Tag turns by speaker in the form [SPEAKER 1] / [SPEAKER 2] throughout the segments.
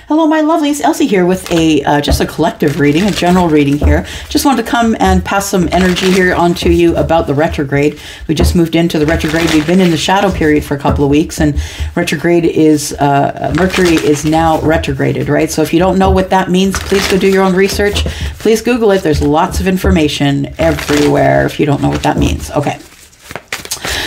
[SPEAKER 1] Hello, my lovelies. Elsie here with a just a collective reading, a general reading here. Just wanted to come and pass some energy here onto you about the retrograde. We just moved into the retrograde. We've been in the shadow period for a couple of weeks, and retrograde is, Mercury is now retrograded, right? So if you don't know what that means, please go do your own research. Please Google it. There's lots of information everywhere if you don't know what that means. Okay.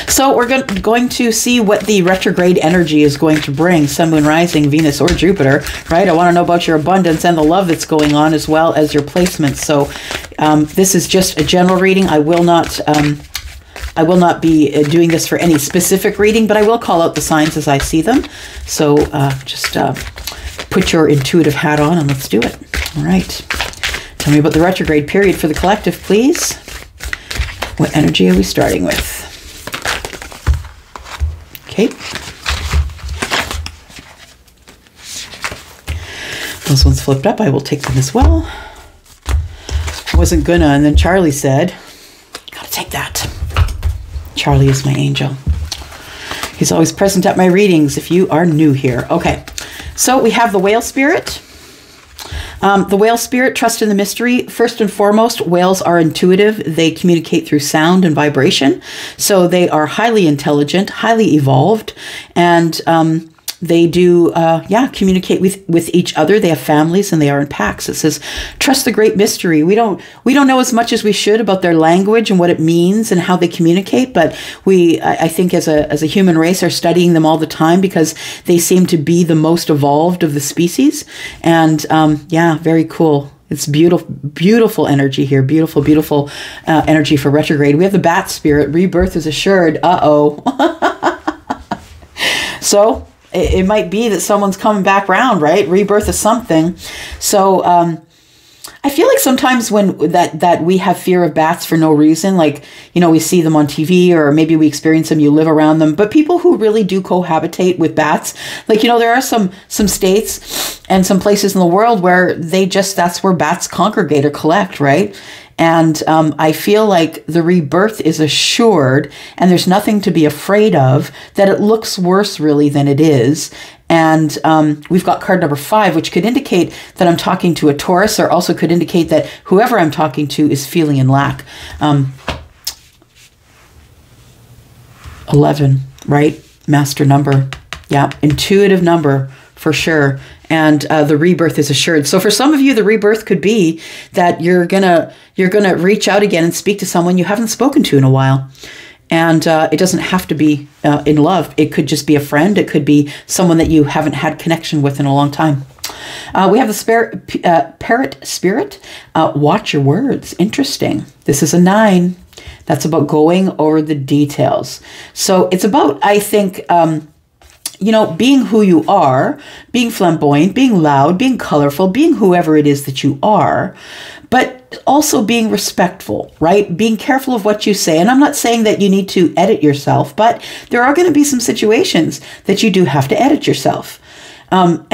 [SPEAKER 1] So we're going to see what the retrograde energy is going to bring, Sun, Moon, Rising, Venus, or Jupiter, right? I want to know about your abundance and the love that's going on, as well as your placements. So this is just a general reading. I will not be doing this for any specific reading, but I will call out the signs as I see them. So just put your intuitive hat on and let's do it. All right. Tell me about the retrograde period for the collective, please. What energy are we starting with? Okay. Those ones flipped up. I will take them as well. I wasn't gonna, and then Charlie said, gotta take that. Charlie is my angel. He's always present at my readings if you are new here. Okay, so we have the whale spirit. The whale spirit, trust in the mystery. First and foremost, whales are intuitive. They communicate through sound and vibration. So they are highly intelligent, highly evolved, and they do, communicate with each other. They have families and they are in packs. It says, trust the great mystery. We don't know as much as we should about their language and what it means and how they communicate, but I think as a human race are studying them all the time because they seem to be the most evolved of the species. And very cool. It's beautiful, beautiful energy here. Beautiful, beautiful energy for retrograde. We have the bat spirit. Rebirth is assured. Uh-oh. So it might be that someone's coming back round, right? Rebirth is something. So I feel like sometimes when that we have fear of bats for no reason, like, we see them on TV or maybe we experience them, you live around them. But people who really do cohabitate with bats, like, there are some states and some places in the world where that's where bats congregate or collect, right? And I feel like the rebirth is assured and there's nothing to be afraid of, that it looks worse really than it is. And we've got card number 5, which could indicate that I'm talking to a Taurus, or also could indicate that whoever I'm talking to is feeling in lack. 11, right? Master number. Yeah, intuitive number for sure. And the rebirth is assured. So for some of you, the rebirth could be that you're gonna reach out again and speak to someone you haven't spoken to in a while. And it doesn't have to be in love. It could just be a friend. It could be someone that you haven't had connection with in a long time. We have the parrot spirit. Watch your words. Interesting. This is a 9. That's about going over the details. So it's about, I think, being who you are, being flamboyant, being loud, being colorful, being whoever it is that you are, but also being respectful, right? Being careful of what you say. And I'm not saying that you need to edit yourself, but there are going to be some situations that you do have to edit yourself. And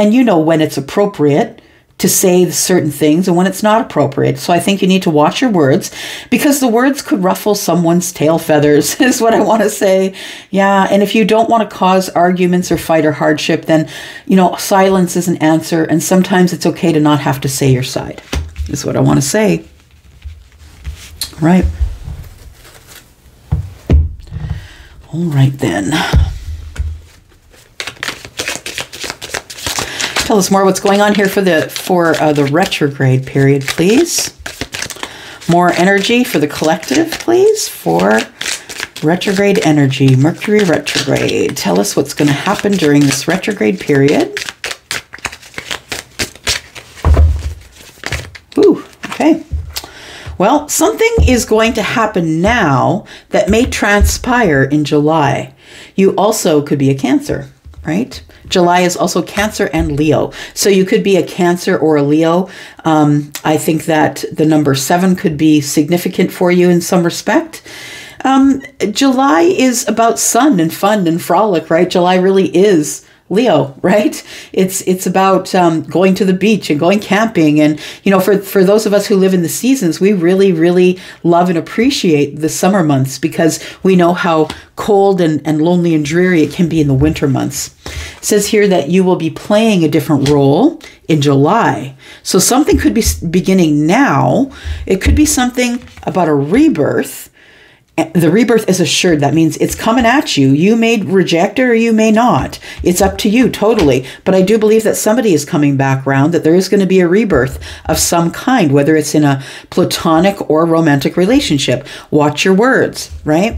[SPEAKER 1] when it's appropriate to say certain things and when it's not appropriate. So I think you need to watch your words, because the words could ruffle someone's tail feathers is what I want to say. Yeah. And if you don't want to cause arguments or fight or hardship, then, silence is an answer. And sometimes it's okay to not have to say your side, is what I want to say. All right. All right then. Tell us more what's going on here for the retrograde period, please. More energy for the collective, please, for retrograde energy. Mercury retrograde. Tell us what's going to happen during this retrograde period. Ooh, okay. Well, something is going to happen now that may transpire in July. You also could be a Cancer, right? July is also Cancer and Leo. So you could be a Cancer or a Leo. I think that the number 7 could be significant for you in some respect. July is about sun and fun and frolic, right? July really is Leo, right? It's about going to the beach and going camping. And, you know, for those of us who live in the seasons, we really, really love and appreciate the summer months because we know how cold and lonely and dreary it can be in the winter months. It says here that you will be playing a different role in July. So something could be beginning now. It could be something about a rebirth. The rebirth is assured. That means it's coming at you. You may reject it or you may not. It's up to you totally. But I do believe that somebody is coming back around, that there is going to be a rebirth of some kind, whether it's in a platonic or romantic relationship. Watch your words, right?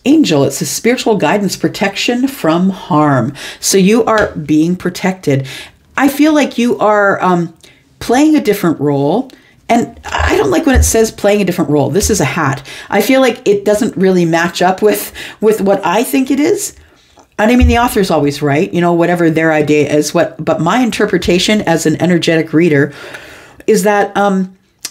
[SPEAKER 1] Angel, it's a spiritual guidance, protection from harm. So you are being protected. I feel like you are playing a different role. And I don't like when it says playing a different role. This is a hat. I feel like it doesn't really match up with what I think it is. And I mean, the author's always right, you know, whatever their idea is. But my interpretation as an energetic reader is that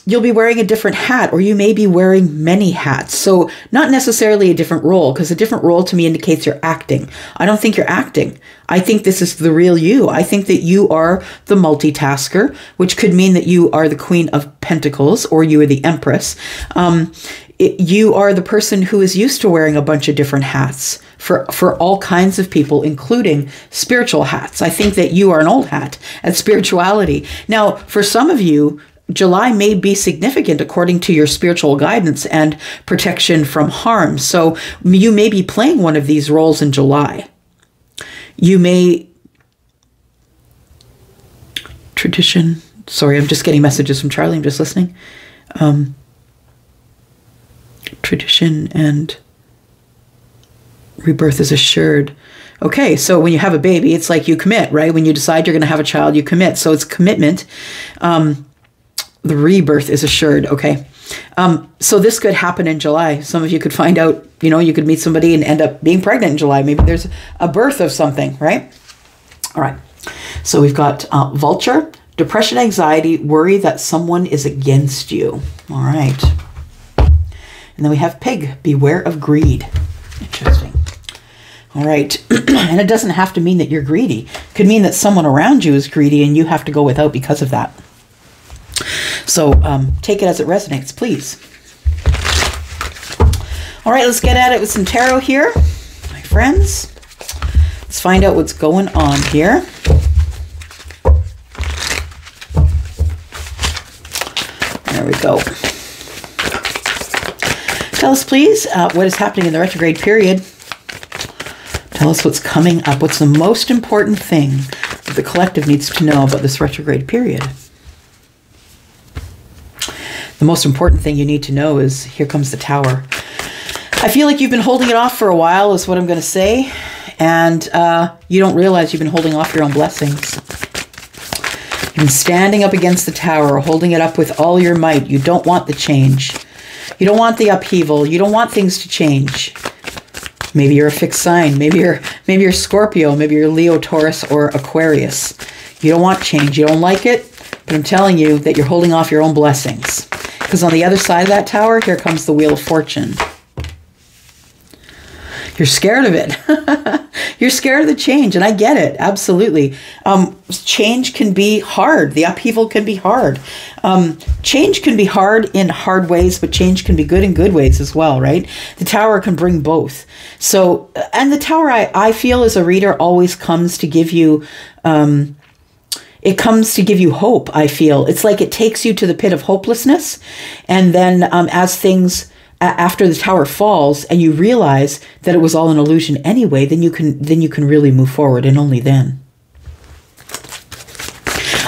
[SPEAKER 1] you'll be wearing a different hat, or you may be wearing many hats. So not necessarily a different role, because a different role to me indicates you're acting. I don't think you're acting. I think this is the real you. I think that you are the multitasker, which could mean that you are the Queen of Pentacles, or you are the Empress. You are the person who is used to wearing a bunch of different hats for all kinds of people, including spiritual hats. I think that you are an old hat at spirituality. Now, for some of you, July may be significant according to your spiritual guidance and protection from harm. So you may be playing one of these roles in July. You may... Tradition. Sorry, I'm just getting messages from Charlie. I'm just listening. Tradition and rebirth is assured. Okay, so when you have a baby, it's like you commit, right? When you decide you're going to have a child, you commit. So it's commitment. The rebirth is assured. Okay. So this could happen in July. Some of you could find out, you know, you could meet somebody and end up being pregnant in July. Maybe there's a birth of something, right? All right. So we've got vulture, depression, anxiety, worry that someone is against you. All right. And then we have pig, beware of greed. Interesting. All right. And it doesn't have to mean that you're greedy. It could mean that someone around you is greedy and you have to go without because of that. So take it as it resonates, please. All right, let's get at it with some tarot here, my friends. Let's find out what's going on here. There we go. Tell us, please, what is happening in the retrograde period. Tell us what's coming up. What's the most important thing that the collective needs to know about this retrograde period? The most important thing you need to know is here comes the Tower. I feel like you've been holding it off for a while is what I'm going to say. And you don't realize you've been holding off your own blessings. You've been standing up against the Tower, holding it up with all your might. You don't want the change. You don't want the upheaval. You don't want things to change. Maybe you're a fixed sign. Maybe you're Scorpio. Maybe you're Leo, Taurus, or Aquarius. You don't want change. You don't like it. But I'm telling you that you're holding off your own blessings. Because on the other side of that Tower, here comes the Wheel of Fortune. You're scared of it. You're scared of the change, and I get it. Absolutely. Change can be hard. The upheaval can be hard. Change can be hard in hard ways, but change can be good in good ways as well, right? The Tower can bring both. So, and the Tower, I feel as a reader, always comes to give you... it comes to give you hope, I feel. It's like it takes you to the pit of hopelessness. And then as things, after the Tower falls and you realize that it was all an illusion anyway, then you can really move forward, and only then.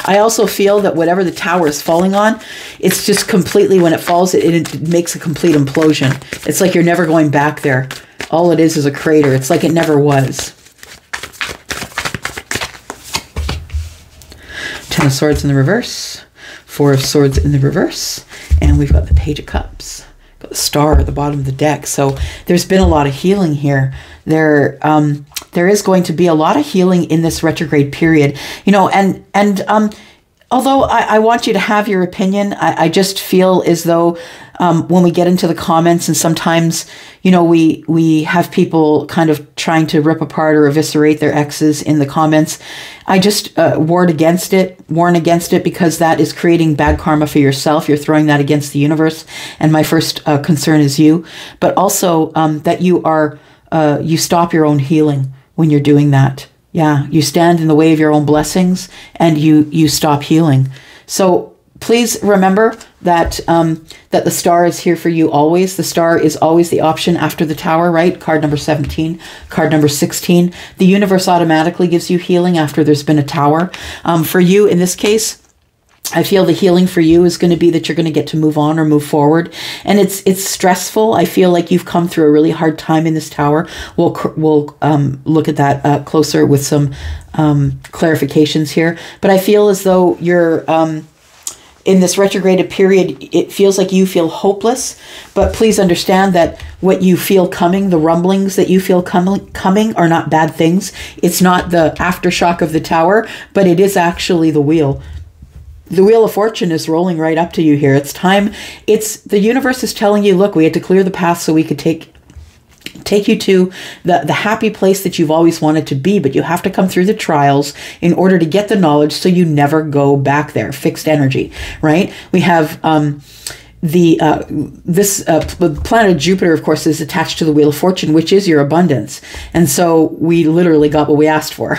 [SPEAKER 1] I also feel that whatever the Tower is falling on, it's just completely, when it falls, it makes a complete implosion. It's like you're never going back there. All it is a crater. It's like it never was. Ten of Swords in the reverse, Four of Swords in the reverse, and we've got the Page of Cups. Got the Star at the bottom of the deck. So there's been a lot of healing here. There is going to be a lot of healing in this retrograde period. You know, and Although I want you to have your opinion, I just feel as though when we get into the comments, and sometimes, you know, we have people kind of trying to rip apart or eviscerate their exes in the comments. I just warn against it, because that is creating bad karma for yourself. You're throwing that against the universe. And my first concern is you, but also that you stop your own healing when you're doing that. Yeah, you stand in the way of your own blessings, and you stop healing. So please remember that that the star is here for you always. The star is always the option after the tower, right? Card number 17, card number 16. The universe automatically gives you healing after there's been a tower. For you, in this case, I feel the healing for you is going to be that you're going to get to move on or move forward. And it's stressful. I feel like you've come through a really hard time in this tower. We'll look at that closer with some clarifications here. But I feel as though you're in this retrograded period, it feels like you feel hopeless. But please understand that what you feel coming, the rumblings that you feel coming are not bad things. It's not the aftershock of the tower, but it is actually the wheel. The Wheel of Fortune is rolling right up to you here. It's time. The universe is telling you, look, we had to clear the path so we could take you to the happy place that you've always wanted to be, but you have to come through the trials in order to get the knowledge so you never go back there. Fixed energy, right? We have this planet Jupiter, of course, is attached to the Wheel of Fortune, which is your abundance. And so we literally got what we asked for,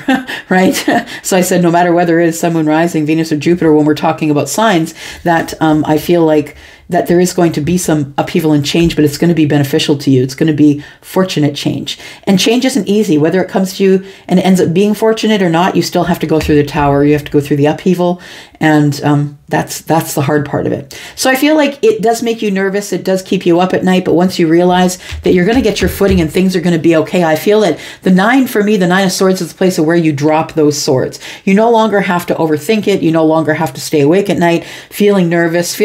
[SPEAKER 1] right? So I said, no matter whether it is Sun, Moon, Rising, Venus, or Jupiter, when we're talking about signs, that I feel like that there is going to be some upheaval and change, but it's going to be beneficial to you. It's going to be fortunate change. And change isn't easy. Whether it comes to you and it ends up being fortunate or not, you still have to go through the tower. You have to go through the upheaval. And that's the hard part of it. So I feel like it does make you nervous. It does keep you up at night. But once you realize that you're going to get your footing and things are going to be okay, I feel that the 9, for me, the 9 of Swords is the place of where you drop those swords. You no longer have to overthink it. You no longer have to stay awake at night, feeling nervous,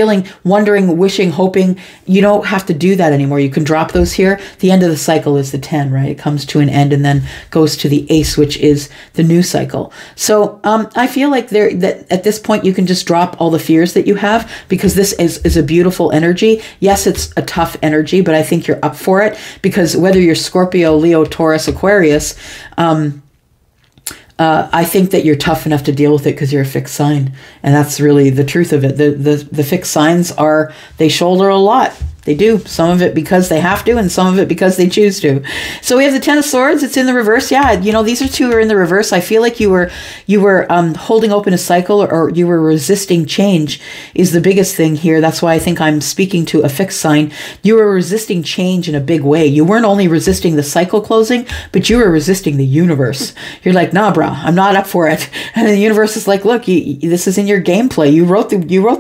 [SPEAKER 1] wondering, wishing, hoping. You don't have to do that anymore. You can drop those here. The end of the cycle is the 10, right? It comes to an end and then goes to the Ace, which is the new cycle. So I feel like that at this point, you can just drop all the fears that you have, because this is a beautiful energy. Yes, it's a tough energy, but I think you're up for it, because whether you're Scorpio, Leo, Taurus, Aquarius, I think that you're tough enough to deal with it because you're a fixed sign. And that's really the truth of it. The fixed signs they shoulder a lot. They do. Some of it because they have to, and some of it because they choose to. So we have the 10 of Swords. It's in the reverse. Yeah, you know, these are two are in the reverse. I feel like you were holding open a cycle, or you were resisting change is the biggest thing here. That's why I think I'm speaking to a fixed sign. You were resisting change in a big way. You weren't only resisting the cycle closing, but you were resisting the universe. You're like, nah, brah, I'm not up for it. And the universe is like, look, this is in your gameplay. You wrote the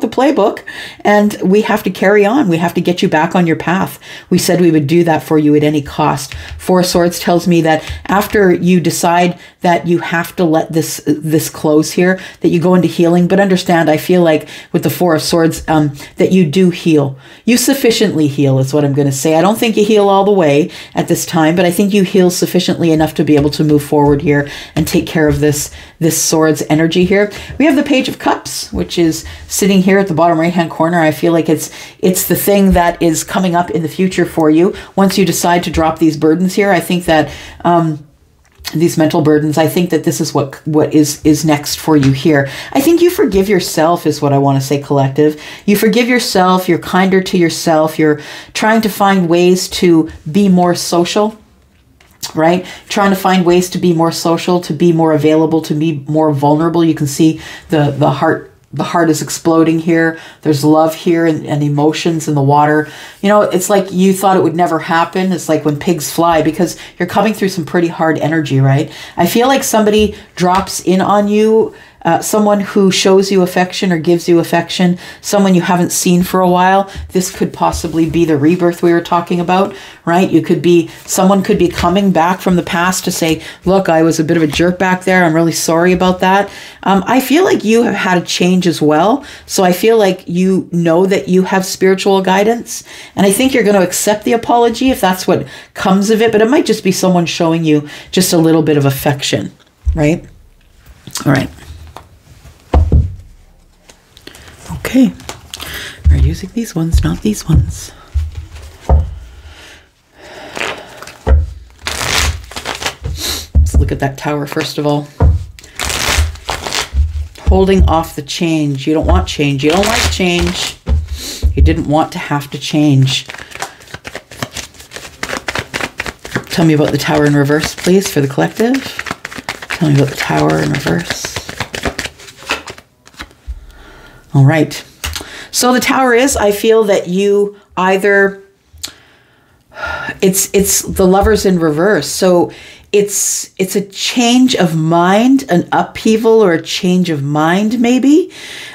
[SPEAKER 1] playbook, and we have to carry on. We have to get you back on your path. We said we would do that for you at any cost. 4 of Swords tells me that after you decide that you have to let this close here, that you go into healing. But understand, I feel like with the 4 of Swords, that you do heal. You sufficiently heal is what I'm going to say. I don't think you heal all the way at this time, but I think you heal sufficiently enough to be able to move forward here and take care of this Swords energy here. We have the Page of Cups, which is sitting here at the bottom right-hand corner. I feel like it's the thing that is coming up in the future for you. Once you decide to drop these burdens here, I think that these mental burdens, I think that this is what is next for you here. I think you forgive yourself is what I want to say, collective. You forgive yourself. You're kinder to yourself. You're trying to find ways to be more social, right? Trying to find ways to be more social, to be more available, to be more vulnerable. You can see the heart. The heart is exploding here. There's love here and emotions in the water. You know, it's like you thought it would never happen. It's like when pigs fly, because you're coming through some pretty hard energy, right? I feel like somebody drops in on you, someone who shows you affection or gives you affection, someone you haven't seen for a while. This could possibly be the rebirth we were talking about, right? Someone could be coming back from the past to say, look, I was a bit of a jerk back there. I'm really sorry about that. I feel like you have had a change as well. So I feel like you know that you have spiritual guidance. And I think you're going to accept the apology if that's what comes of it. But it might just be someone showing you just a little bit of affection, right? All right. Okay. We're using these ones, not these ones. Let's look at that Tower first of all. Holding off the change. You don't want change. You don't like change. You didn't want to have to change. Tell me about the Tower in reverse, please, for the collective. Tell me about the Tower in reverse. All right. So the Tower is, I feel that you either, it's the Lovers in reverse. So it's a change of mind, an upheaval or a change of mind, maybe.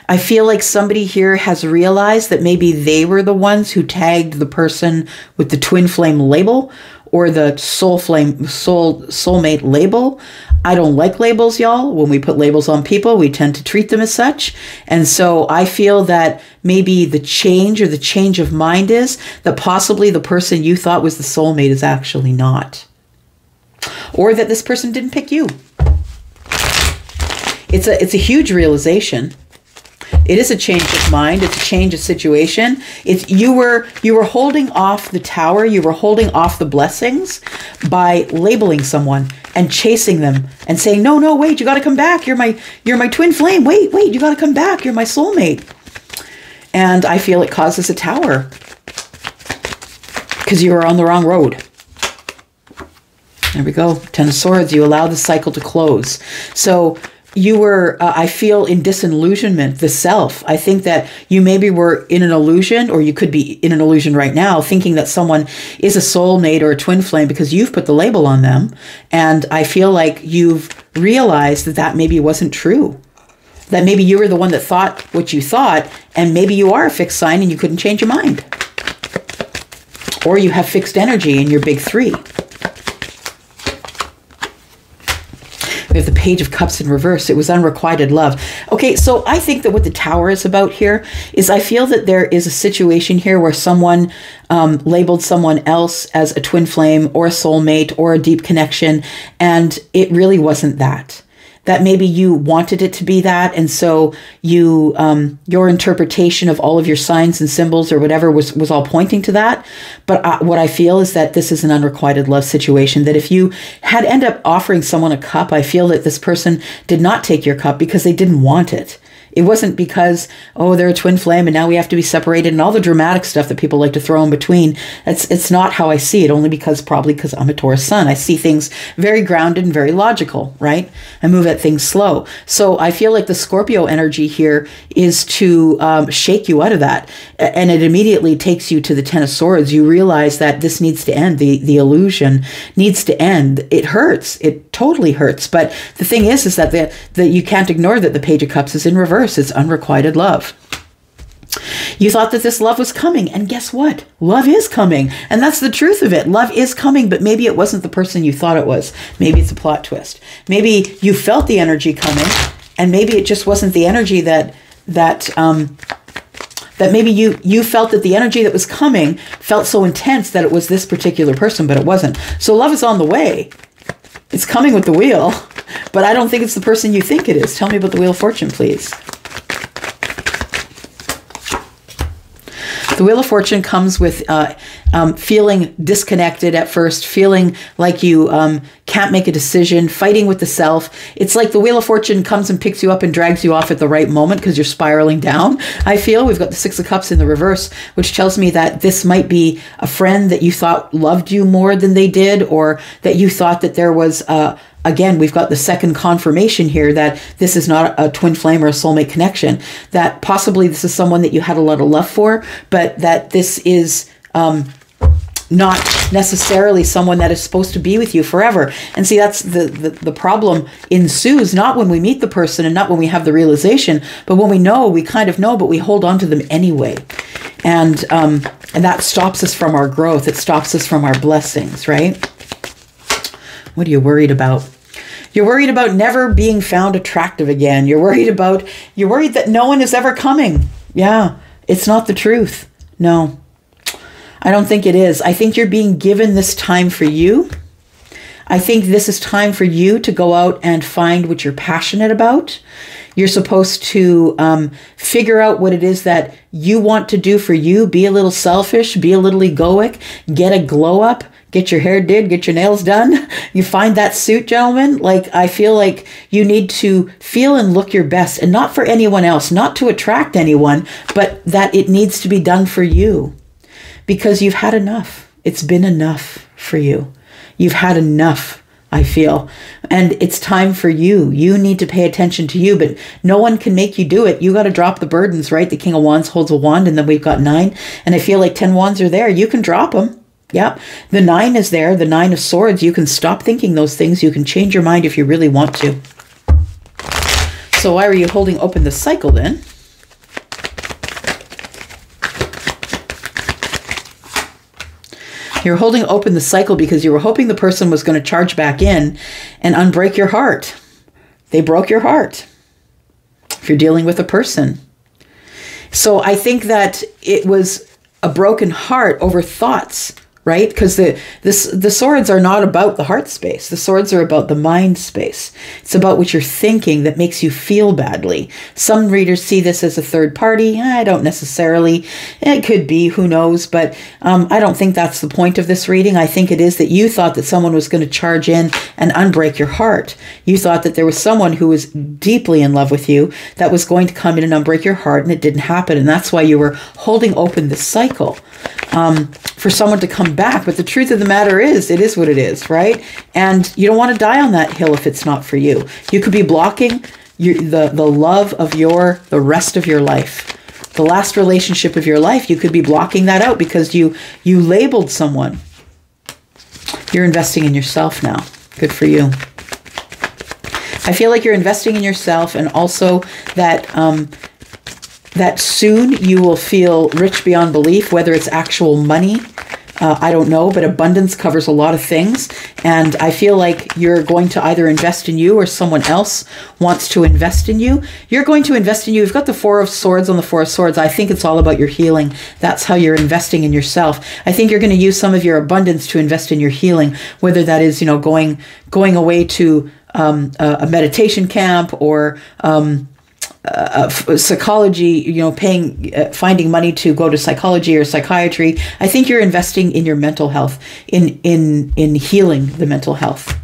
[SPEAKER 1] I feel like somebody here has realized that maybe they were the ones who tagged the person with the twin flame label or the soulmate label. I don't like labels, y'all. When we put labels on people, we tend to treat them as such. And so I feel that maybe the change or the change of mind is that possibly the person you thought was the soulmate is actually not. Or that this person didn't pick you. It's a huge realization. It is a change of mind. It's a change of situation. You were holding off the Tower. You were holding off the blessings by labeling someone and chasing them and saying, no, wait, you got to come back. You're my twin flame. Wait, you got to come back. You're my soulmate. And I feel it causes a Tower because you were on the wrong road. There we go. Ten of Swords. You allow the cycle to close. So you were, I feel, in disillusionment, the self. I think that you maybe were in an illusion, or you could be in an illusion right now, thinking that someone is a soulmate or a twin flame because you've put the label on them. And I feel like you've realized that that maybe wasn't true. That maybe you were the one that thought what you thought, and maybe you are a fixed sign and you couldn't change your mind. Or you have fixed energy in your big three. We have the Page of Cups in reverse. It was unrequited love. Okay, so I think that what the Tower is about here is I feel that there is a situation here where someone labeled someone else as a twin flame or a soulmate or a deep connection, and it really wasn't that. That maybe you wanted it to be that, and so you your interpretation of all of your signs and symbols or whatever was all pointing to that. But what I feel is that this is an unrequited love situation, that if you had end up offering someone a cup, I feel that this person did not take your cup because they didn't want it. It wasn't because, oh, they're a twin flame and now we have to be separated and all the dramatic stuff that people like to throw in between. It's not how I see it, only probably because I'm a Taurus sun. I see things very grounded and very logical, right? I move at things slow. So I feel like the Scorpio energy here is to shake you out of that. And it immediately takes you to the Ten of Swords. You realize that this needs to end. The illusion needs to end. It hurts. It totally hurts. But the thing is that you can't ignore that the Page of Cups is in reverse. It's unrequited love. You thought that this love was coming, and guess what? Love is coming, and that's the truth of it. Love is coming, but maybe it wasn't the person you thought it was. Maybe it's a plot twist. Maybe you felt the energy coming, and maybe it just wasn't the energy that maybe you felt that the energy that was coming felt so intense that it was this particular person, but it wasn't. So love is on the way. It's coming with the wheel, but I don't think it's the person you think it is. Tell me about the Wheel of Fortune, please. The Wheel of Fortune comes with feeling disconnected at first, feeling like you can't make a decision, fighting with the self. It's like the Wheel of Fortune comes and picks you up and drags you off at the right moment because you're spiraling down. I feel we've got the Six of Cups in the reverse, which tells me that this might be a friend that you thought loved you more than they did, or that you thought that there was again, we've got the second confirmation here that this is not a twin flame or a soulmate connection, that possibly this is someone that you had a lot of love for, but that this is not necessarily someone that is supposed to be with you forever. And see, that's the problem ensues, not when we meet the person and not when we have the realization, but when we kind of know, but we hold on to them anyway. And that stops us from our growth. It stops us from our blessings, right? What are you worried about? You're worried about never being found attractive again. You're worried that no one is ever coming. Yeah, it's not the truth. No, I don't think it is. I think you're being given this time for you. I think this is time for you to go out and find what you're passionate about. You're supposed to figure out what it is that you want to do for you. Be a little selfish, be a little egoic, get a glow up, get your hair did, get your nails done. You find that suit, gentlemen. Like, I feel like you need to feel and look your best, and not for anyone else, not to attract anyone, but that it needs to be done for you, because you've had enough. It's been enough for you. You've had enough, I feel. And it's time for you. You need to pay attention to you, but no one can make you do it. You got to drop the burdens, right? The King of Wands holds a wand, and then we've got 9. And I feel like 10 wands are there. You can drop them. Yeah, the 9 is there, the 9 of swords. You can stop thinking those things. You can change your mind if you really want to. So why were you holding open the cycle then? You're holding open the cycle because you were hoping the person was going to charge back in and unbreak your heart. They broke your heart. If you're dealing with a person. So I think that it was a broken heart over thoughts, right? Because the swords are not about the heart space. The swords are about the mind space. It's about what you're thinking that makes you feel badly. Some readers see this as a third party. I don't necessarily. It could be, who knows? But I don't think that's the point of this reading. I think it is that you thought that someone was going to charge in and unbreak your heart. You thought that there was someone who was deeply in love with you that was going to come in and unbreak your heart, and it didn't happen. And that's why you were holding open this cycle. For someone to come back. But the truth of the matter is, it is what it is, right? And you don't want to die on that hill if it's not for you. You could be blocking the love of the rest of your life. The last relationship of your life, you could be blocking that out because you labeled someone. You're investing in yourself now. Good for you. I feel like you're investing in yourself, and also that that soon you will feel rich beyond belief, whether it's actual money. I don't know, but abundance covers a lot of things. And I feel like you're going to either invest in you or someone else wants to invest in you. You're going to invest in you. You've got the 4 of Swords on the 4 of Swords. I think it's all about your healing. That's how you're investing in yourself. I think you're going to use some of your abundance to invest in your healing, whether that is, going away to a meditation camp or psychology, finding money to go to psychology or psychiatry. I think you're investing in your mental health, in healing the mental health.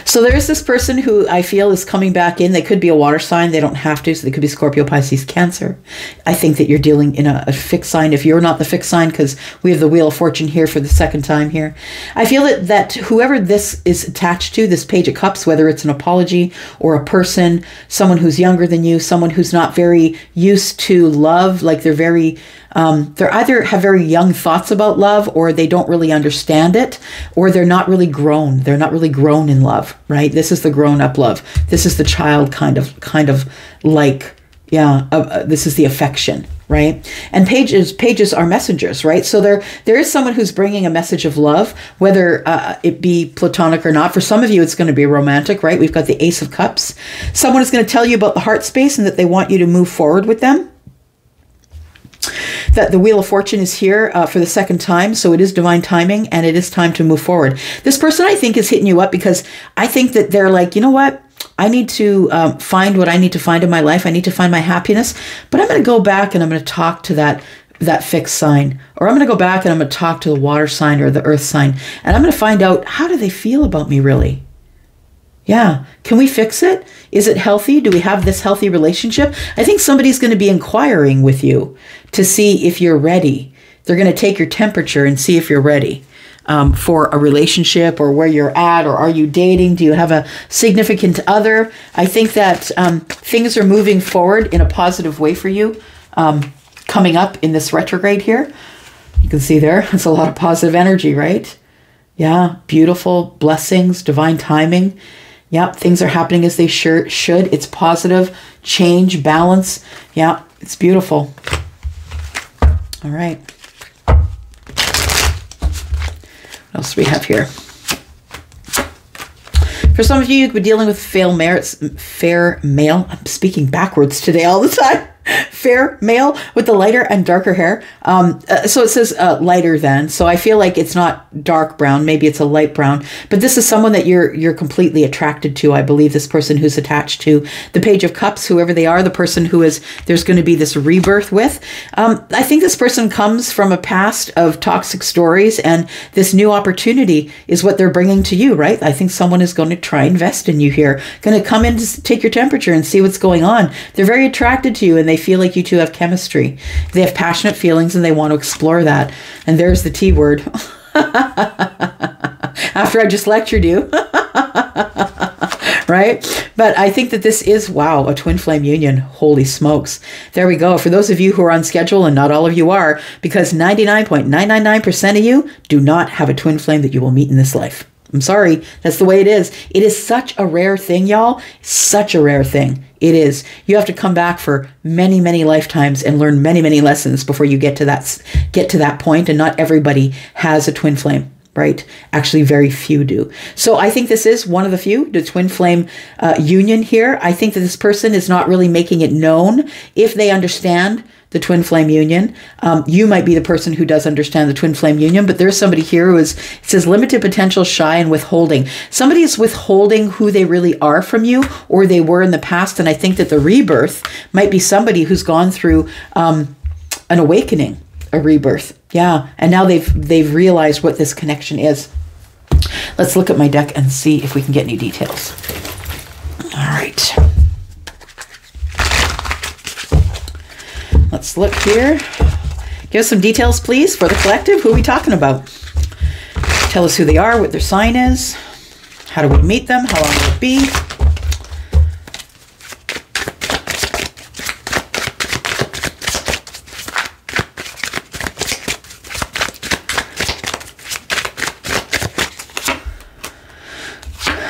[SPEAKER 1] So there's this person who I feel is coming back in. They could be a water sign. They don't have to. So they could be Scorpio, Pisces, Cancer. I think that you're dealing in a fixed sign. If you're not the fixed sign, because we have the Wheel of Fortune here for the second time here. I feel that whoever this is attached to, this Page of Cups, whether it's an apology or a person, someone who's younger than you, someone who's not very used to love, like they're very... they either have very young thoughts about love, or they don't really understand it, or they're not really grown. They're not really grown in love, right? This is the grown-up love. This is the child kind of like, this is the affection, right? And pages are messengers, right? So there is someone who's bringing a message of love, whether it be platonic or not. For some of you, it's going to be romantic, right? We've got the Ace of Cups. Someone is going to tell you about the heart space and that they want you to move forward with them. That the Wheel of Fortune is here for the second time. So it is divine timing, and it is time to move forward. This person, I think, is hitting you up because I think that they're like, you know what? I need to find what I need to find in my life. I need to find my happiness. But I'm going to go back and I'm going to talk to that fixed sign. Or I'm going to go back and I'm going to talk to the water sign or the earth sign. And I'm going to find out, how do they feel about me really? Yeah. Can we fix it? Is it healthy? Do we have this healthy relationship? I think somebody's going to be inquiring with you to see if you're ready. They're going to take your temperature and see if you're ready for a relationship, or where you're at, or are you dating? Do you have a significant other? I think that things are moving forward in a positive way for you coming up in this retrograde here. You can see there, it's a lot of positive energy, right? Yeah, beautiful blessings, divine timing. Yeah, things are happening as they should. It's positive, change, balance. Yeah, it's beautiful. All right. What else do we have here? For some of you, you've been dealing with fair male. I'm speaking backwards today all the time. fair male with the lighter and darker hair. So it says lighter than. So I feel like it's not dark brown. Maybe it's a light brown. But this is someone that you're completely attracted to. I believe this person who's attached to the Page of Cups, whoever they are, the person who is there's going to be this rebirth with. I think this person comes from a past of toxic stories, and this new opportunity is what they're bringing to you, right? I think someone is going to try and invest in you here, going to come in to take your temperature and see what's going on. They're very attracted to you, and they feel like you two have chemistry. They have passionate feelings, and they want to explore that. And there's the T word. After I just lectured you. Right? But I think that this is, wow, a twin flame union. Holy smokes. There we go. For those of you who are on schedule, and not all of you are, because 99.999% of you do not have a twin flame that you will meet in this life. I'm sorry. That's the way it is. It is such a rare thing, y'all. Such a rare thing. It is. You have to come back for many, many lifetimes and learn many, many lessons before you get to that point. And not everybody has a twin flame. Right? Actually, very few do. So I think this is one of the few, the twin flame union here. I think that this person is not really making it known if they understand the twin flame union. You might be the person who does understand the twin flame union, but there's somebody here who is, it says limited potential, shy, and withholding. Somebody is withholding who they really are from you, or they were in the past. And I think that the rebirth might be somebody who's gone through an awakening, a rebirth. Yeah. And now they've realized what this connection is. Let's look at my deck and see if we can get any details. All right. Let's look here. Give us some details, please, for the collective. Who are we talking about? Tell us who they are, what their sign is. How do we meet them? How long will it be?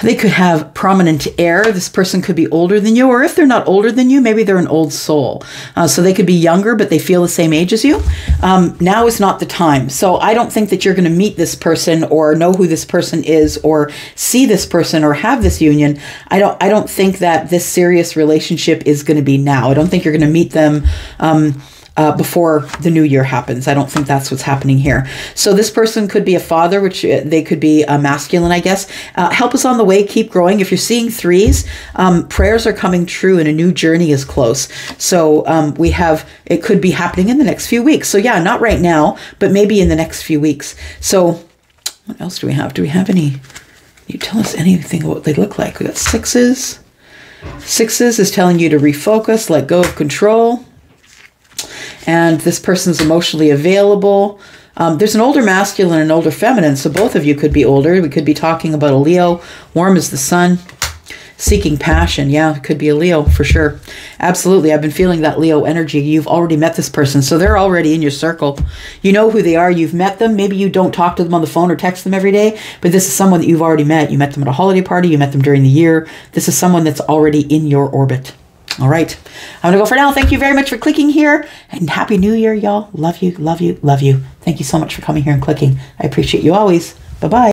[SPEAKER 1] They could have prominent air. This person could be older than you, or if they're not older than you, maybe they're an old soul. So they could be younger, but they feel the same age as you. Now is not the time. So I don't think that you're going to meet this person or know who this person is or see this person or have this union. I don't think that this serious relationship is going to be now. I don't think you're going to meet them before the new year happens. I don't think that's what's happening here. So this person could be a father, which they could be a masculine, I guess. Help us on the way. Keep growing. If you're seeing threes, prayers are coming true and a new journey is close. So it could be happening in the next few weeks. So yeah, not right now, but maybe in the next few weeks. So what else do we have? Do we have any? Can you tell us anything what they look like? We got sixes. Sixes is telling you to refocus, let go of control. And this person's emotionally available. There's an older masculine and an older feminine, so both of you could be older. We could be talking about a Leo, warm as the sun, seeking passion. Yeah, it could be a Leo for sure. Absolutely. I've been feeling that Leo energy. You've already met this person, so they're already in your circle. You know who they are. You've met them. Maybe you don't talk to them on the phone or text them every day, but this is someone that you've already met. You met them at a holiday party. You met them during the year. This is someone that's already in your orbit. All right. I'm going to go for now. Thank you very much for clicking here, and Happy New Year, y'all. Love you, love you, love you. Thank you so much for coming here and clicking. I appreciate you always. Bye-bye.